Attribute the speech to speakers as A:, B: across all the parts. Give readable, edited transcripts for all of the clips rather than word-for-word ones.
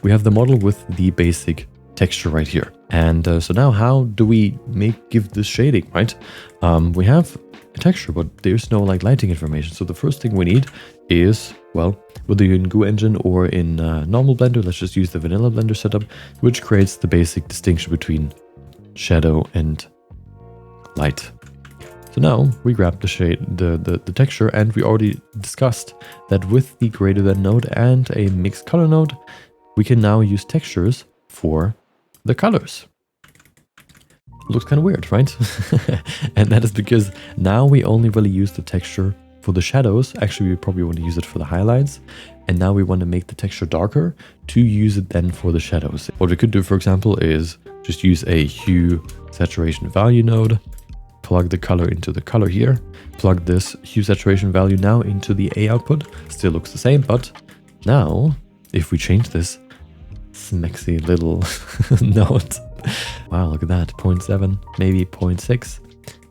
A: we have the model with the basic texture right here. And so now how do we give this shading, right? We have a texture, but there's no like lighting information. So the first thing we need is, well, whether you're in Goo Engine or in normal Blender, let's just use the vanilla Blender setup, which creates the basic distinction between shadow and light. So now we grab the shade, the texture, and we already discussed that with the greater than node and a mixed color node, we can now use textures for the colors. Looks kind of weird, right? And that is because now we only really use the texture for the shadows. Actually, we probably want to use it for the highlights. And now we want to make the texture darker to use it then for the shadows. What we could do, for example, is just use a hue saturation value node, plug the color into the color here, plug this hue saturation value now into the A output. Still looks the same, but now if we change this smexy little node, wow, look at that, 0.7, maybe 0.6.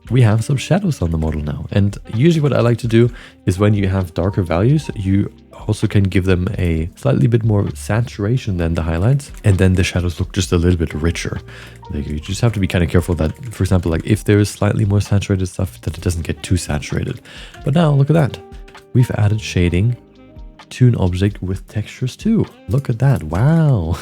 A: We have some shadows on the model now. And usually what I like to do is when you have darker values, you also can give them a slightly bit more saturation than the highlights. And then the shadows look just a little bit richer. Like you just have to be kind of careful that, for example, like if there is slightly more saturated stuff, that it doesn't get too saturated. But now look at that. We've added shading to an object with textures too. Look at that. Wow.